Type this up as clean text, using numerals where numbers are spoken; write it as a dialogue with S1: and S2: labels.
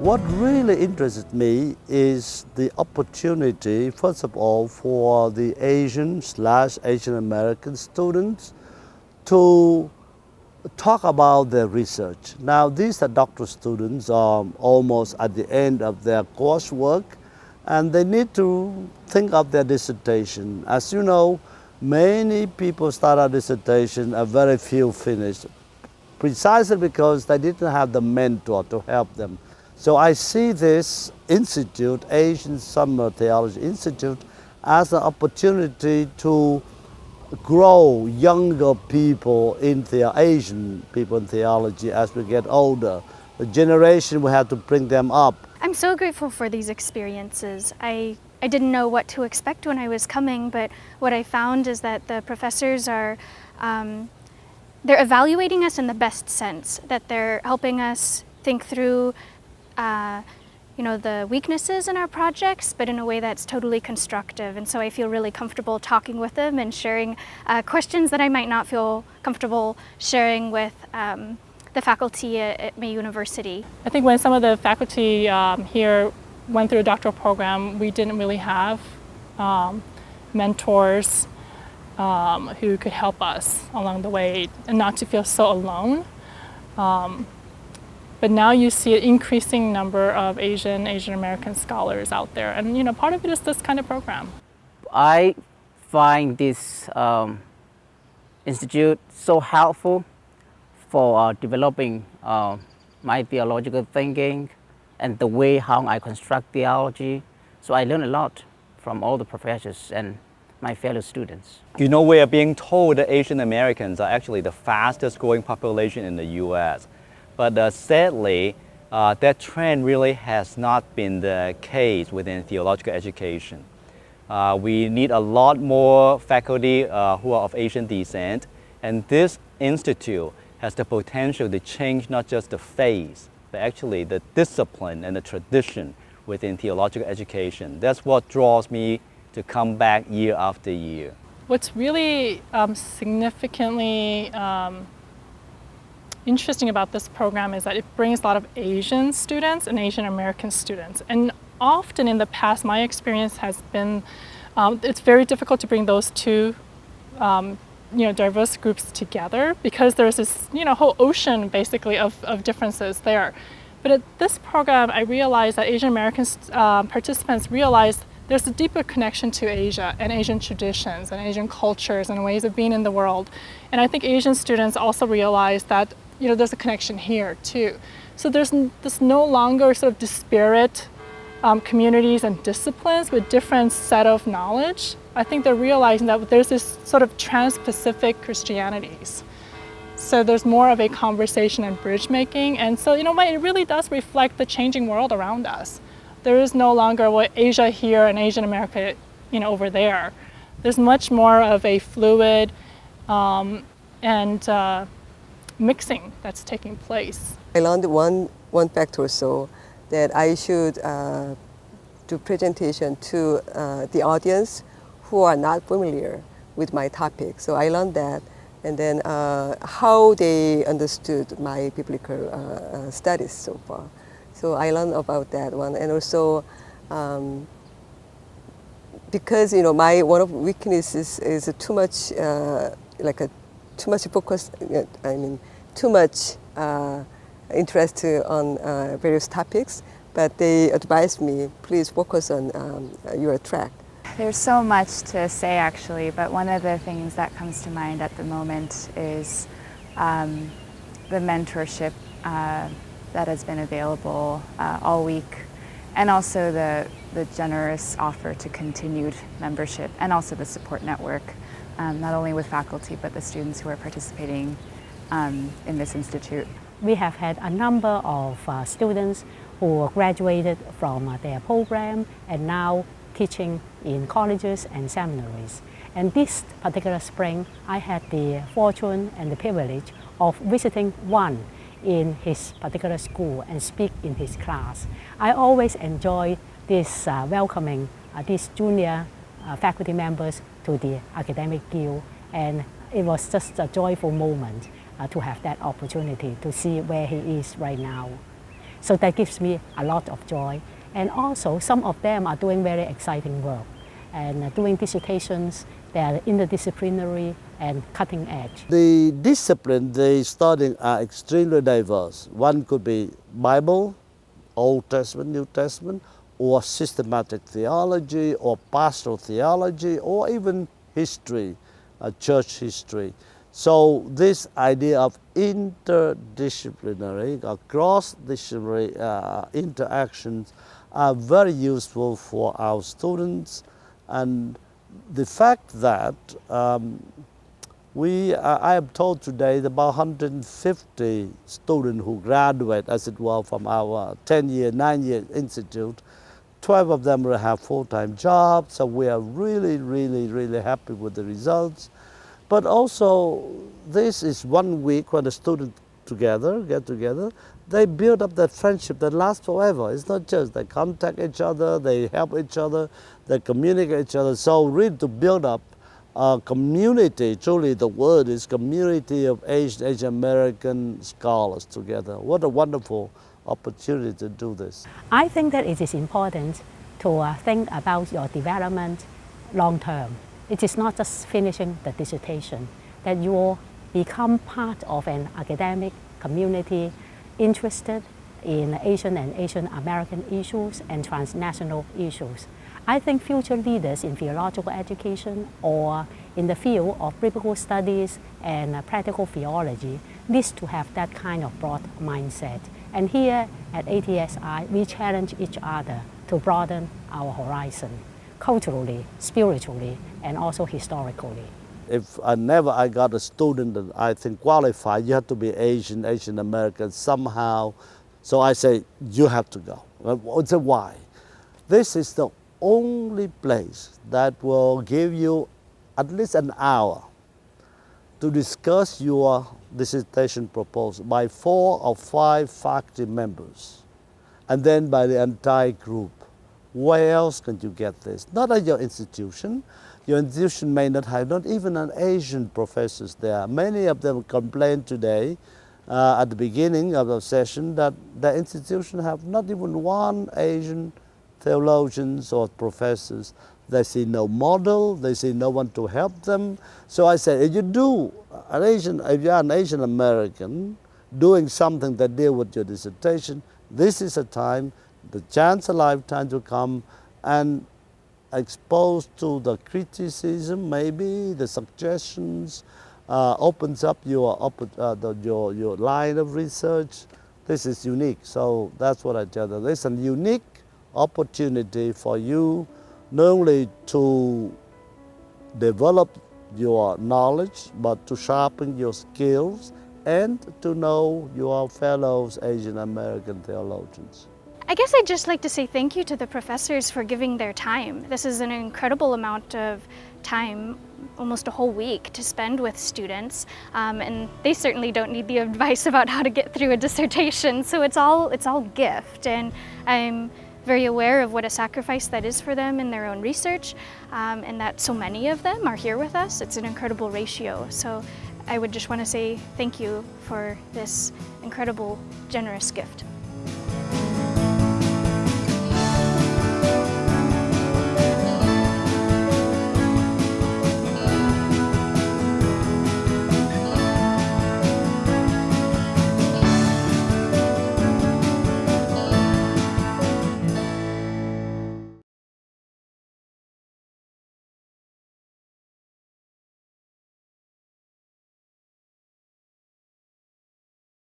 S1: What really interested me is the opportunity, first of all, for the Asian/Asian American students to talk about their research. Now, these are doctoral students almost at the end of their coursework, and they need to think of their dissertation. As you know, many people start a dissertation and very few finish, precisely because they didn't have the mentor to help them. So I see this institute, Asian Summer Theology Institute, as an opportunity to grow younger people in Asian people in theology as we get older. The generation, we have to bring them up.
S2: I'm so grateful for these experiences. I didn't know what to expect when I was coming, but what I found is that the professors are they're evaluating us in the best sense, that they're helping us think through the weaknesses in our projects, but in a way that's totally constructive. And so I feel really comfortable talking with them and sharing questions that I might not feel comfortable sharing with the faculty at my university.
S3: I think when some of the faculty here went through a doctoral program, we didn't really have mentors who could help us along the way and not to feel so alone. But now you see an increasing number of Asian American scholars out there, and part of it is this kind of program.
S4: I find this institute so helpful for developing my theological thinking and the way how I construct theology. So I learn a lot from all the professors and my fellow students.
S5: We are being told that Asian Americans are actually the fastest growing population in the U.S. But sadly, that trend really has not been the case within theological education. We need a lot more faculty who are of Asian descent, and this institute has the potential to change not just the face, but actually the discipline and the tradition within theological education. That's what draws me to come back year after year.
S3: What's really significantly interesting about this program is that it brings a lot of Asian students and Asian American students. And often in the past, my experience has been, it's very difficult to bring those two diverse groups together because there's this whole ocean basically of differences there. But at this program, I realized that Asian American participants realized there's a deeper connection to Asia and Asian traditions and Asian cultures and ways of being in the world. And I think Asian students also realize that there's a connection here too. So there's this no longer sort of disparate communities and disciplines with different set of knowledge. I think they're realizing that there's this sort of trans-Pacific Christianities. So there's more of a conversation and bridge making. And so, it really does reflect the changing world around us. There is no longer Asia here and Asian America, over there. There's much more of a fluid and mixing that's taking place.
S6: I learned one fact or so that I should do presentation to the audience who are not familiar with my topic. So I learned that, and then how they understood my biblical studies so far. So I learned about that one, and also because my one of weaknesses is too much too much focus. Too much interest on various topics. But they advised me, please focus on your track.
S7: There's so much to say actually, but one of the things that comes to mind at the moment is the mentorship that has been available all week, and also the generous offer to continued membership, and also the support network, not only with faculty but the students who are participating in this institute.
S8: We have had a number of students who graduated from their program and now teaching in colleges and seminaries. And this particular spring, I had the fortune and the privilege of visiting one in his particular school and speak in his class. I always enjoy this welcoming these junior faculty members to the academic guild, and it was just a joyful moment to have that opportunity to see where he is right now. So that gives me a lot of joy. And also, some of them are doing very exciting work and doing dissertations that are interdisciplinary and cutting edge.
S1: The disciplines they studying are extremely diverse. One could be Bible, Old Testament, New Testament, or systematic theology, or pastoral theology, or even history, church history. So this idea of interdisciplinary, cross-disciplinary interactions are very useful for our students, and the fact that I am told today that about 150 students who graduate, as it were, from our 10-year, 9-year institute, 12 of them will have full-time jobs, so we are really, really, really happy with the results. But also, this is 1 week when the students get together, they build up that friendship that lasts forever. It's not just they contact each other, they help each other, they communicate each other. So really to build up a community, truly the word is community of Asian American scholars together. What a wonderful opportunity to do this.
S8: I think that it is important to think about your development long term. It is not just finishing the dissertation, that you will become part of an academic community interested in Asian and Asian American issues and transnational issues. I think future leaders in theological education or in the field of biblical studies and practical theology needs to have that kind of broad mindset. And here at ATSI, we challenge each other to broaden our horizon, culturally, spiritually, and also historically.
S1: If I got a student that I think qualified, you have to be Asian American somehow. So I say, you have to go. I say, why? This is the only place that will give you at least an hour to discuss your dissertation proposal by 4 or 5 faculty members, and then by the entire group. Where else can you get this? Not at your institution. Your institution may not have, not even an Asian professors there. Many of them complained today at the beginning of the session that the institution have not even one Asian theologians or professors. They see no model, they see no one to help them. So I said, if you're an Asian American doing something that deal with your dissertation, this is a time, the chance a lifetime to come and exposed to the criticism, maybe the suggestions, opens up your line of research. This is unique, so that's what I tell them. This is a unique opportunity for you not only to develop your knowledge, but to sharpen your skills and to know your fellow Asian American theologians.
S2: I guess I'd just like to say thank you to the professors for giving their time. This is an incredible amount of time, almost a whole week, to spend with students, and they certainly don't need the advice about how to get through a dissertation, so it's all gift, and I'm very aware of what a sacrifice that is for them in their own research, and that so many of them are here with us. It's an incredible ratio, so I would just want to say thank you for this incredible, generous gift.